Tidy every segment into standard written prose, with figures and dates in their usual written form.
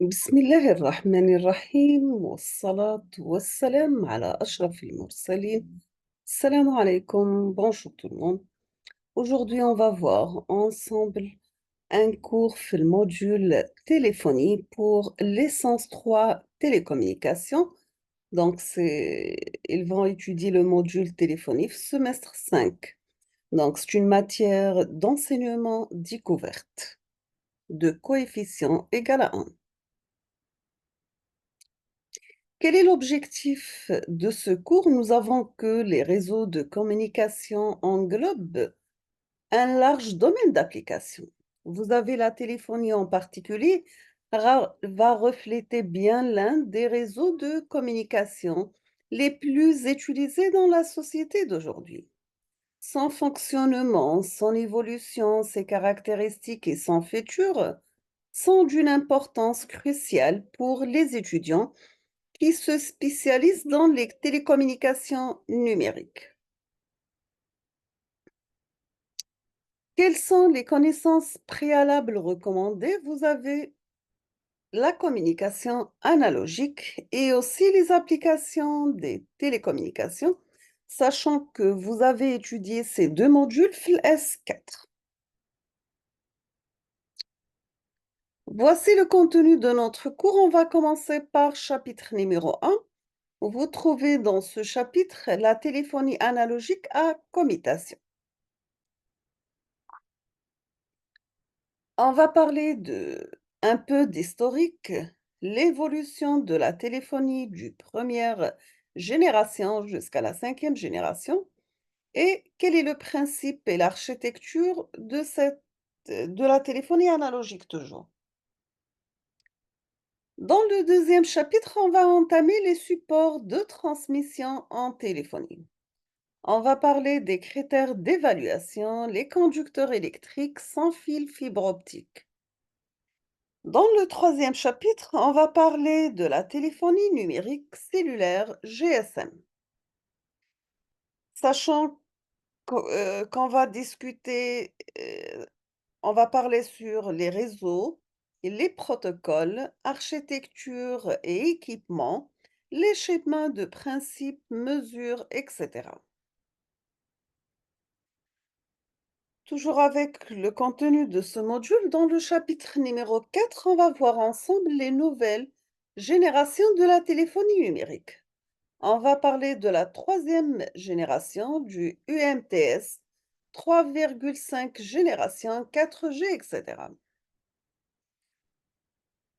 بسم الله الرحمن الرحيم والصلاة والسلام على أشرف المرسلين. Salam alaikum, bonjour tout le monde. Aujourd'hui, on va voir ensemble un cours في المودule téléphonie pour l'essence 3 télécommunications. Donc, ils vont étudier le module téléphonie semestre 5. Donc, c'est une matière d'enseignement découverte de coefficient égal à 1. Quel est l'objectif de ce cours? Nous avons que les réseaux de communication englobent un large domaine d'application. Vous avez la téléphonie en particulier, va refléter bien l'un des réseaux de communication les plus utilisés dans la société d'aujourd'hui. Son fonctionnement, son évolution, ses caractéristiques et son futur sont d'une importance cruciale pour les étudiants qui se spécialise dans les télécommunications numériques. Quelles sont les connaissances préalables recommandées? Vous avez la communication analogique et aussi les applications des télécommunications, sachant que vous avez étudié ces deux modules FIL S4. Voici le contenu de notre cours. On va commencer par chapitre numéro 1. Vous trouvez dans ce chapitre la téléphonie analogique à commutation. On va parler un peu d'historique, l'évolution de la téléphonie du première génération jusqu'à la cinquième génération et quel est le principe et l'architecture de la téléphonie analogique toujours. Dans le deuxième chapitre, on va entamer les supports de transmission en téléphonie. On va parler des critères d'évaluation, les conducteurs électriques sans fil fibre optique. Dans le troisième chapitre, on va parler de la téléphonie numérique cellulaire GSM, sachant qu'on va discuter, on va parler sur les réseaux, et les protocoles, architecture et équipement, les schémas de principe, mesures, etc. Toujours avec le contenu de ce module, dans le chapitre numéro 4, on va voir ensemble les nouvelles générations de la téléphonie numérique. On va parler de la troisième génération du UMTS, 3,5 génération 4G, etc.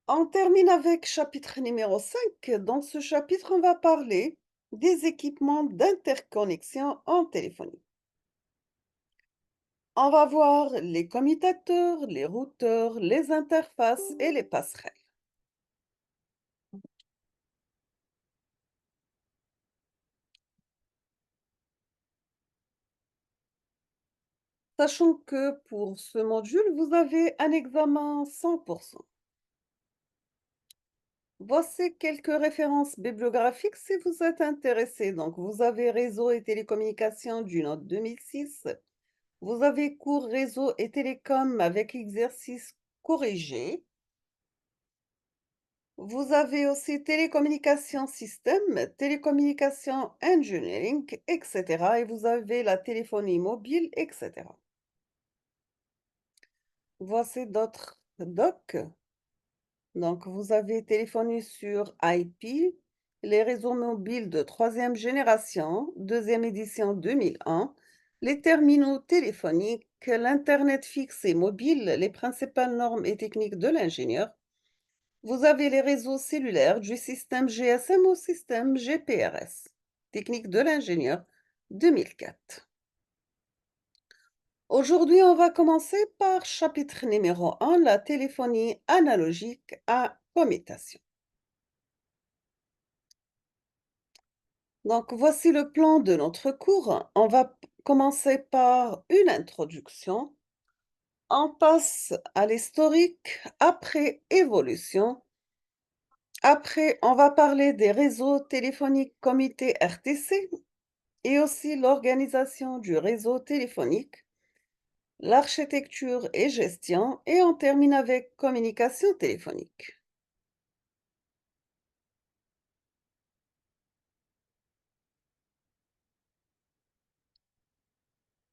On termine avec chapitre numéro 5. Dans ce chapitre, on va parler des équipements d'interconnexion en téléphonie. On va voir les commutateurs, les routeurs, les interfaces et les passerelles. Sachant que pour ce module, vous avez un examen 100%. Voici quelques références bibliographiques si vous êtes intéressé. Donc, vous avez Réseau et télécommunications du Nord 2006. Vous avez cours Réseau et télécom avec exercice corrigé. Vous avez aussi télécommunications système, télécommunications engineering, etc. Et vous avez la téléphonie mobile, etc. Voici d'autres docs. Donc, vous avez téléphonie sur IP, les réseaux mobiles de troisième génération, deuxième édition 2001, les terminaux téléphoniques, l'Internet fixe et mobile, les principales normes et techniques de l'ingénieur. Vous avez les réseaux cellulaires du système GSM au système GPRS, technique de l'ingénieur 2004. Aujourd'hui, on va commencer par chapitre numéro 1, la téléphonie analogique à commutation. Donc, voici le plan de notre cours. On va commencer par une introduction. On passe à l'historique, après évolution. Après, on va parler des réseaux téléphoniques comité RTC et aussi l'organisation du réseau téléphonique, l'architecture et gestion, et on termine avec communication téléphonique.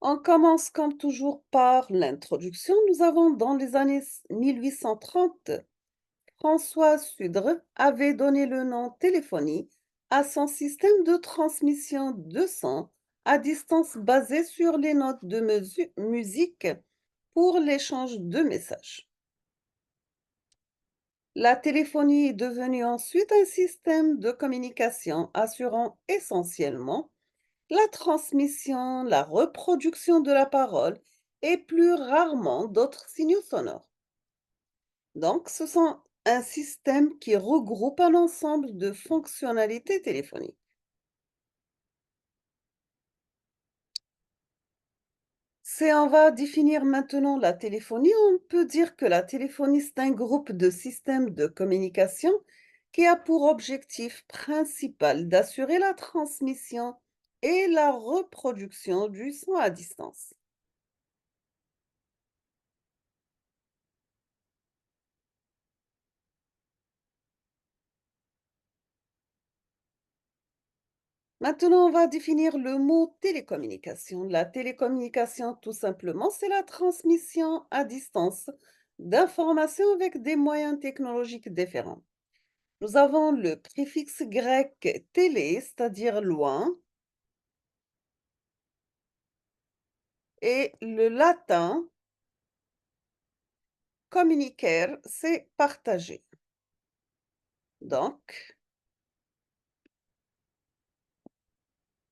On commence comme toujours par l'introduction. Nous avons dans les années 1830, François Sudre avait donné le nom téléphonie à son système de transmission de son à distance basé sur les notes de musique pour l'échange de messages. La téléphonie est devenue ensuite un système de communication assurant essentiellement la transmission, la reproduction de la parole et plus rarement d'autres signaux sonores. Donc, ce sont un système qui regroupe un ensemble de fonctionnalités téléphoniques. Si on va définir maintenant la téléphonie, on peut dire que la téléphonie, c'est un groupe de systèmes de communication qui a pour objectif principal d'assurer la transmission et la reproduction du son à distance. Maintenant, on va définir le mot télécommunication. La télécommunication, tout simplement, c'est la transmission à distance d'informations avec des moyens technologiques différents. Nous avons le préfixe grec télé, c'est-à-dire loin, et le latin communiquer, c'est partager. Donc,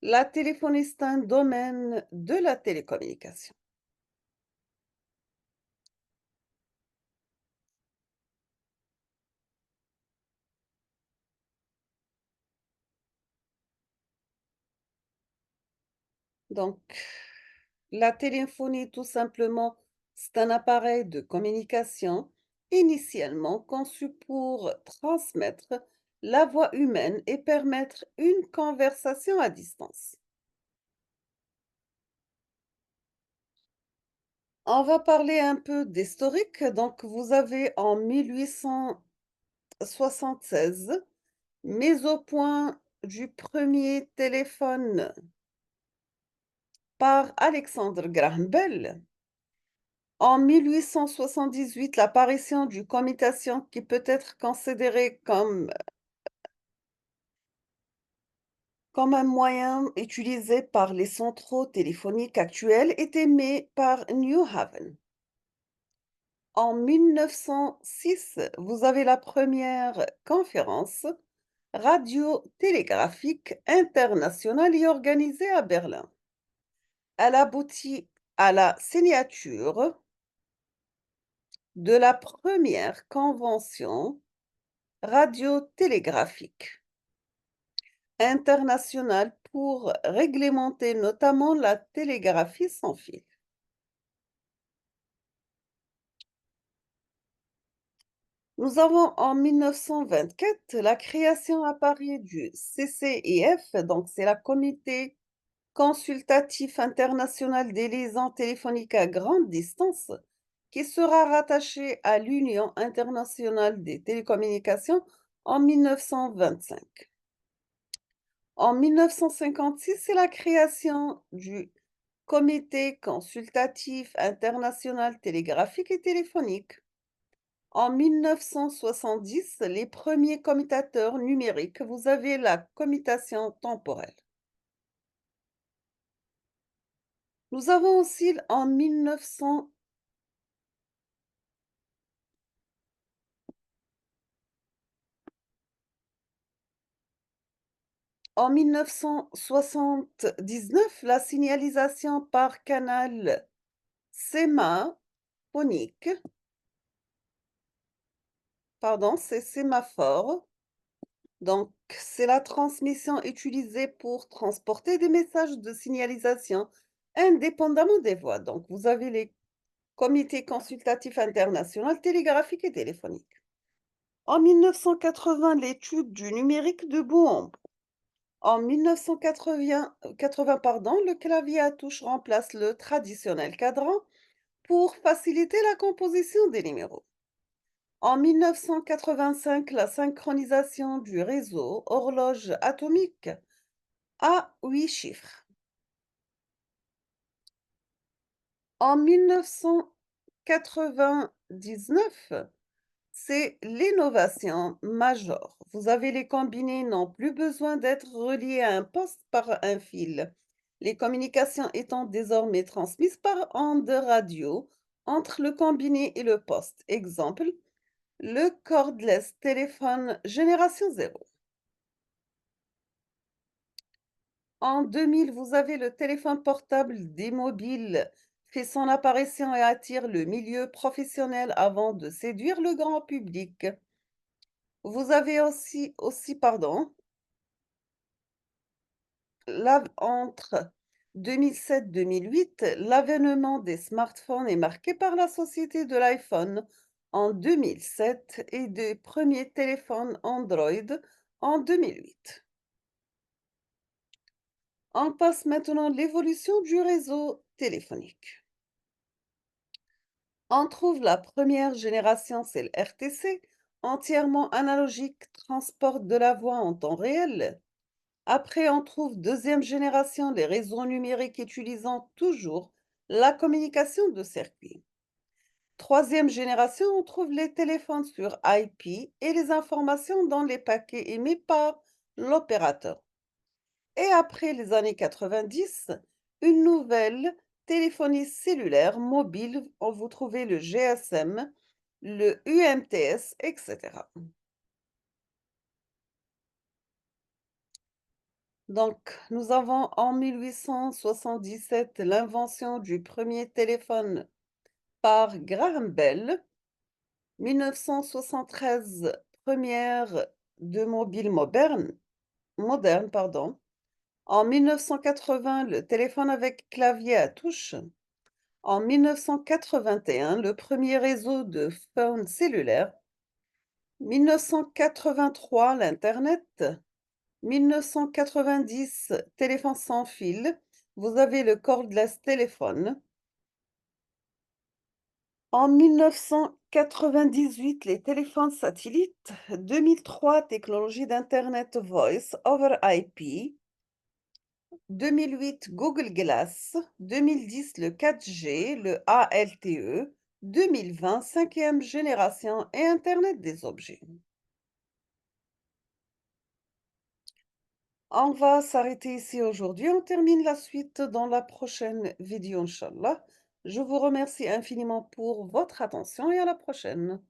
la téléphonie, c'est un domaine de la télécommunication. Donc, la téléphonie, tout simplement, c'est un appareil de communication initialement conçu pour transmettre la voix humaine et permettre une conversation à distance. On va parler un peu d'historique. Donc, vous avez en 1876 mise au point du premier téléphone par Alexander Graham Bell. En 1878, l'apparition du commutation qui peut être considéré comme un moyen utilisé par les centraux téléphoniques actuels est émis par New Haven. En 1906, vous avez la première conférence radio-télégraphique internationale y organisée à Berlin. Elle aboutit à la signature de la première convention radio-télégraphique internationale pour réglementer notamment la télégraphie sans fil. Nous avons en 1924 la création à Paris du CCIF, donc c'est la Comité consultatif international des liaisons téléphoniques à grande distance, qui sera rattaché à l'Union internationale des télécommunications en 1925. En 1956, c'est la création du Comité consultatif international télégraphique et téléphonique. En 1970, les premiers commutateurs numériques, vous avez la commutation temporelle. Nous avons aussi en 1979 la signalisation par canal sémaphonique, pardon, c'est sémaphore. Donc, c'est la transmission utilisée pour transporter des messages de signalisation indépendamment des voix. Donc, vous avez les comités consultatifs internationaux télégraphiques et téléphoniques. En 1980, l'étude du numérique de Bourg. En 1980, pardon, le clavier à touche remplace le traditionnel cadran pour faciliter la composition des numéros. En 1985, la synchronisation du réseau horloge atomique à 8 chiffres. En 1999, c'est l'innovation majeure. Vous avez les combinés n'ont plus besoin d'être reliés à un poste par un fil. Les communications étant désormais transmises par ondes radio entre le combiné et le poste. Exemple, le cordless téléphone génération 0. En 2000, vous avez le téléphone portable des mobiles fait son apparition et attire le milieu professionnel avant de séduire le grand public. Vous avez pardon, entre 2007-2008, l'avènement des smartphones est marqué par la société de l'iPhone en 2007 et des premiers téléphones Android en 2008. On passe maintenant à l'évolution du réseau téléphonique. On trouve la première génération, c'est le RTC, entièrement analogique, transporte de la voix en temps réel. Après, on trouve deuxième génération, les réseaux numériques utilisant toujours la communication de circuit. Troisième génération, on trouve les téléphones sur IP et les informations dans les paquets émis par l'opérateur. Et après les années 90, une nouvelle téléphonie cellulaire mobile, où vous trouvez le GSM, le UMTS, etc. Donc, nous avons en 1877 l'invention du premier téléphone par Graham Bell, 1973 première de mobile moderne, pardon. En 1980, le téléphone avec clavier à touche. En 1981, le premier réseau de phones cellulaires. 1983, l'Internet. 1990, téléphone sans fil. Vous avez le cordless téléphone. En 1998, les téléphones satellites. 2003, technologie d'Internet Voice over IP. 2008, Google Glass. 2010, le 4G, le ALTE. 2020, cinquième génération et Internet des objets. On va s'arrêter ici aujourd'hui. On termine la suite dans la prochaine vidéo, Inch'Allah. Je vous remercie infiniment pour votre attention et à la prochaine.